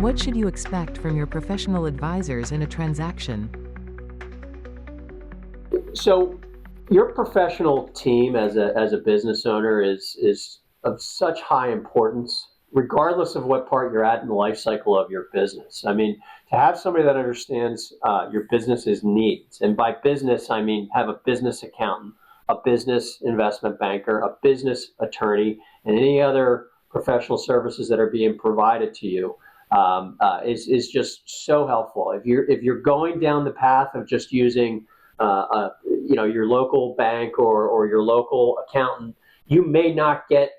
What should you expect from your professional advisors in a transaction? So your professional team as a business owner is of such high importance, regardless of what part you're at in the life cycle of your business. I mean, to have somebody that understands your business's needs, and by business I mean have a business accountant, a business investment banker, a business attorney, and any other professional services that are being provided to you, is just so helpful. If you're going down the path of just using your local bank or your local accountant, you may not get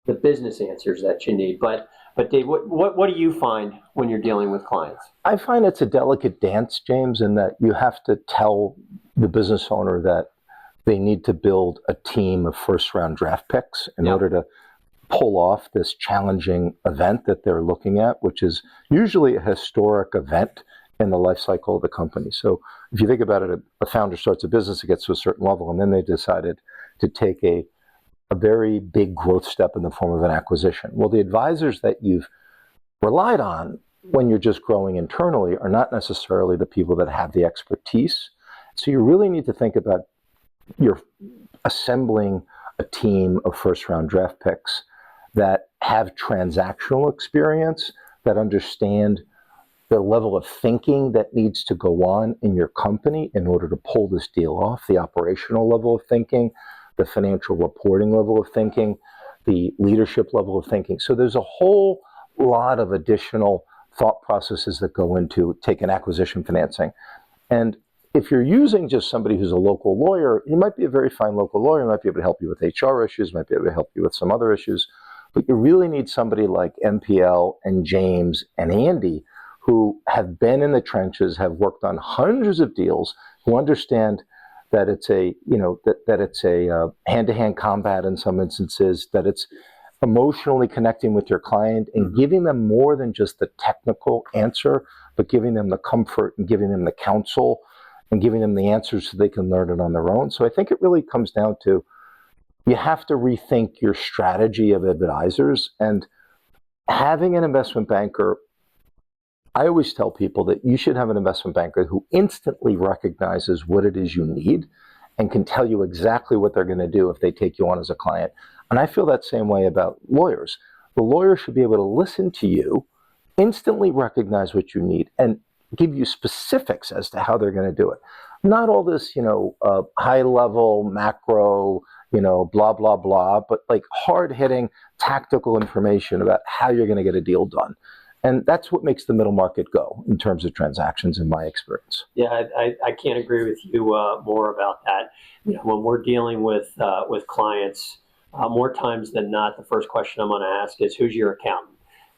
the business answers that you need. But Dave, what do you find when you're dealing with clients? I find it's a delicate dance, James, in that you have to tell the business owner that they need to build a team of first-round draft picks in order to pull off this challenging event that they're looking at, which is usually a historic event in the life cycle of the company. So if you think about it, a founder starts a business, it gets to a certain level, and then they decided to take a very big growth step in the form of an acquisition. Well, the advisors that you've relied on when you're just growing internally are not necessarily the people that have the expertise. So you really need to think about you're assembling a team of first-round draft picks that have transactional experience, that understand the level of thinking that needs to go on in your company in order to pull this deal off, the operational level of thinking, the financial reporting level of thinking, the leadership level of thinking. So there's a whole lot of additional thought processes that go into taking acquisition financing. And if you're using just somebody who's a local lawyer, he might be a very fine local lawyer, might be able to help you with HR issues, might be able to help you with some other issues, but you really need somebody like MPL and James and Andy, who have been in the trenches, have worked on hundreds of deals, who understand that it's a hand-to-hand combat in some instances, that it's emotionally connecting with your client and giving them more than just the technical answer, but giving them the comfort and giving them the counsel and giving them the answers so they can learn it on their own. So I think it really comes down to you have to rethink your strategy of advisors, and having an investment banker. I always tell people that you should have an investment banker who instantly recognizes what it is you need and can tell you exactly what they're going to do if they take you on as a client. And I feel that same way about lawyers. The lawyer should be able to listen to you, instantly recognize what you need, and give you specifics as to how they're going to do it. Not all this, high level, macro, blah, blah, blah, but like hard hitting tactical information about how you're going to get a deal done. And that's what makes the middle market go in terms of transactions, in my experience. Yeah, I can't agree with you more about that. When we're dealing with clients, more times than not, the first question I'm going to ask is, who's your accountant?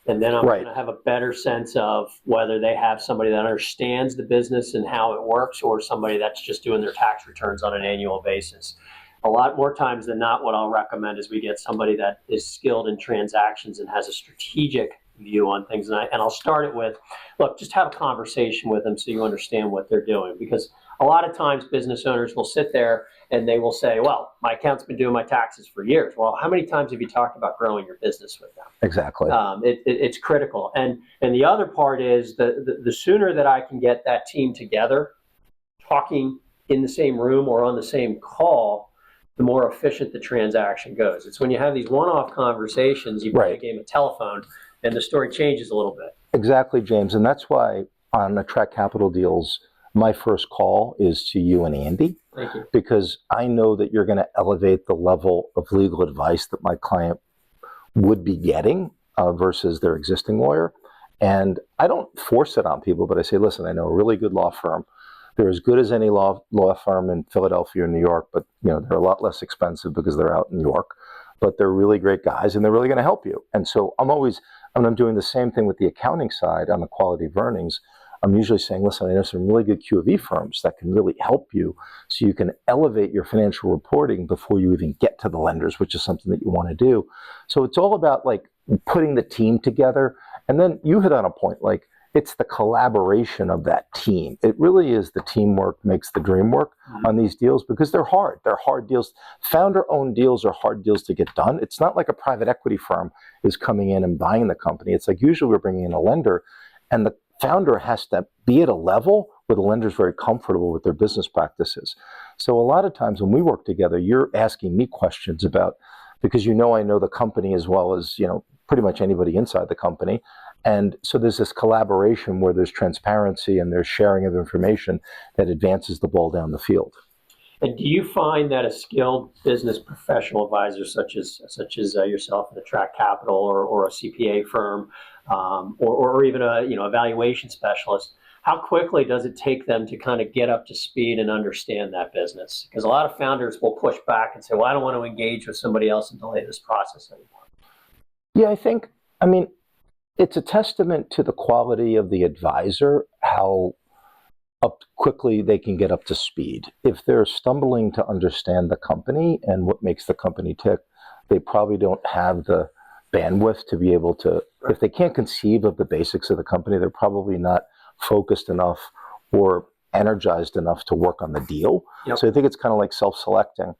And then I'm going to have a better sense of whether they have somebody that understands the business and how it works, or somebody that's just doing their tax returns on an annual basis. A lot more times than not, what I'll recommend is we get somebody that is skilled in transactions and has a strategic view on things. And I'll start it with, look, just have a conversation with them so you understand what they're doing. Because a lot of times business owners will sit there and they will say, well, my accountant's been doing my taxes for years. Well, how many times have you talked about growing your business with them? Exactly. It's critical. And the other part is the sooner that I can get that team together, talking in the same room or on the same call, the more efficient the transaction goes. It's when you have these one-off conversations, you play a game of telephone, and the story changes a little bit. Exactly, James. And that's why on Attract Capital deals, my first call is to you and Andy. Thank you. Because I know that you're going to elevate the level of legal advice that my client would be getting versus their existing lawyer. And I don't force it on people, but I say, listen, I know a really good law firm. They're as good as any law firm in Philadelphia or New York, but they're a lot less expensive because they're out in New York. But they're really great guys, and they're really going to help you. And so I'm doing the same thing with the accounting side on the quality of earnings. I'm usually saying, listen, I know some really good Q of E firms that can really help you so you can elevate your financial reporting before you even get to the lenders, which is something that you want to do. So it's all about like putting the team together. And then you hit on a point, like it's the collaboration of that team. It really is the teamwork makes the dream work on these deals, because they're hard. They're hard deals. Founder-owned deals are hard deals to get done. It's not like a private equity firm is coming in and buying the company. It's like usually we're bringing in a lender, and the founder has to be at a level where the lender's very comfortable with their business practices. So a lot of times when we work together, you're asking me questions about, because I know the company as well as pretty much anybody inside the company. And so there's this collaboration where there's transparency and there's sharing of information that advances the ball down the field. And do you find that a skilled business professional advisor, such as yourself, an Attract Capital or a CPA firm, or even a valuation specialist, how quickly does it take them to kind of get up to speed and understand that business? Because a lot of founders will push back and say, "Well, I don't want to engage with somebody else and delay this process anymore." Yeah, I mean, it's a testament to the quality of the advisor, how up quickly they can get up to speed. If they're stumbling to understand the company and what makes the company tick, they probably don't have the bandwidth to be able to, if they can't conceive of the basics of the company, they're probably not focused enough or energized enough to work on the deal. Yep. So I think it's kind of like self-selecting.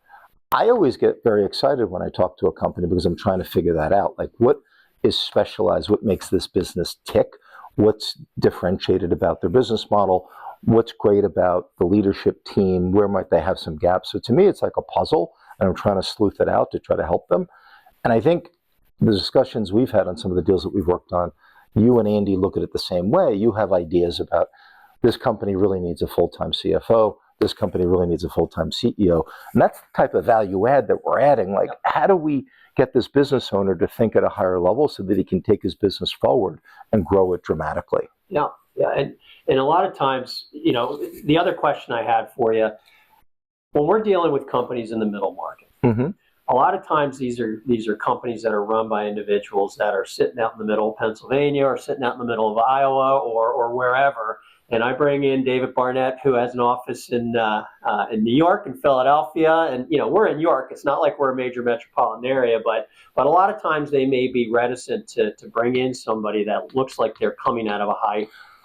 I always get very excited when I talk to a company because I'm trying to figure that out. Like, what is specialized? What makes this business tick? What's differentiated about their business model? What's great about the leadership team? Where might they have some gaps? So to me, it's like a puzzle, and I'm trying to sleuth it out to try to help them. And I think the discussions we've had on some of the deals that we've worked on, you and Andy look at it the same way. You have ideas about, this company really needs a full-time CFO. This company really needs a full-time CEO. And that's the type of value add that we're adding. Like, how do we get this business owner to think at a higher level so that he can take his business forward and grow it dramatically? Yeah. And a lot of times, the other question I had for you, when we're dealing with companies in the middle market, a lot of times these are companies that are run by individuals that are sitting out in the middle of Pennsylvania or sitting out in the middle of Iowa or wherever. And I bring in David Barnett, who has an office in New York and Philadelphia. And, we're in New York. It's not like we're a major metropolitan area, but a lot of times they may be reticent to bring in somebody that looks like they're coming out of a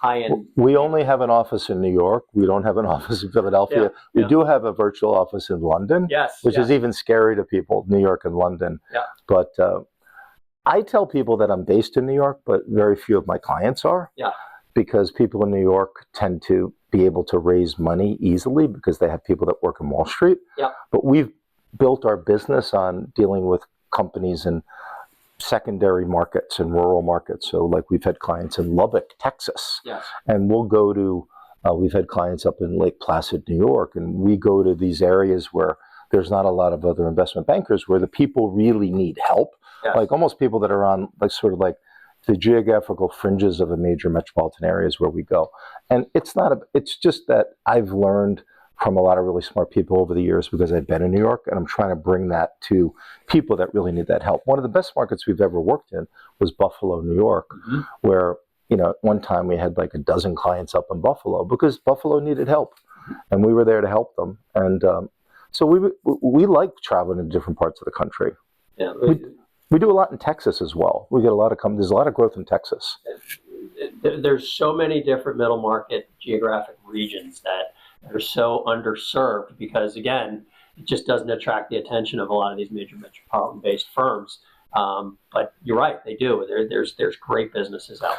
high-end. We only have an office in New York. We don't have an office in Philadelphia. We do have a virtual office in London, which is even scary to people, New York and London. Yeah. But I tell people that I'm based in New York, but very few of my clients are. Yeah. Because people in New York tend to be able to raise money easily because they have people that work in Wall Street. Yeah. But we've built our business on dealing with companies in secondary markets and rural markets. So like we've had clients in Lubbock, Texas. Yes. And we'll go to, we've had clients up in Lake Placid, New York, and we go to these areas where there's not a lot of other investment bankers, where the people really need help. Yes. Like almost people that are on like sort of like the geographical fringes of a major metropolitan areas where we go. And it's just that I've learned from a lot of really smart people over the years because I've been in New York, and I'm trying to bring that to people that really need that help. One of the best markets we've ever worked in was Buffalo, New York, where, at one time we had like a dozen clients up in Buffalo because Buffalo needed help, and we were there to help them. And so we like traveling in different parts of the country. Yeah. We do a lot in Texas as well. We get a lot of there's a lot of growth in Texas. There's so many different middle market geographic regions that are so underserved because, again, it just doesn't attract the attention of a lot of these major metropolitan-based firms. But you're right, they do. There's great businesses out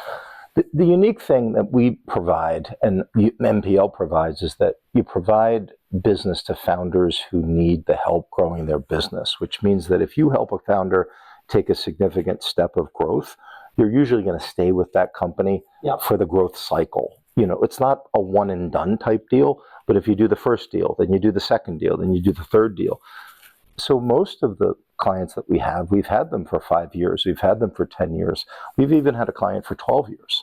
there. The unique thing that we provide, and MPL provides, is that you provide business to founders who need the help growing their business, which means that if you help a founder take a significant step of growth, you're usually going to stay with that company for the growth cycle. It's not a one and done type deal, but if you do the first deal, then you do the second deal, then you do the third deal. So most of the clients that we've had them for 5 years. We've had them for 10 years. We've even had a client for 12 years.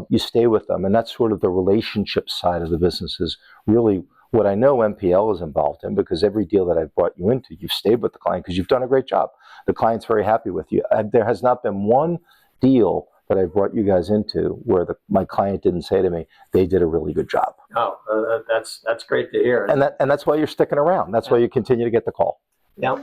You stay with them, and that's sort of the relationship side of the business is really what I know MPL is involved in, because every deal that I've brought you into, you've stayed with the client because you've done a great job. The client's very happy with you. There has not been one deal that I brought you guys into where my client didn't say to me, they did a really good job. Oh, that's great to hear. And that's why you're sticking around. That's why you continue to get the call. Yeah.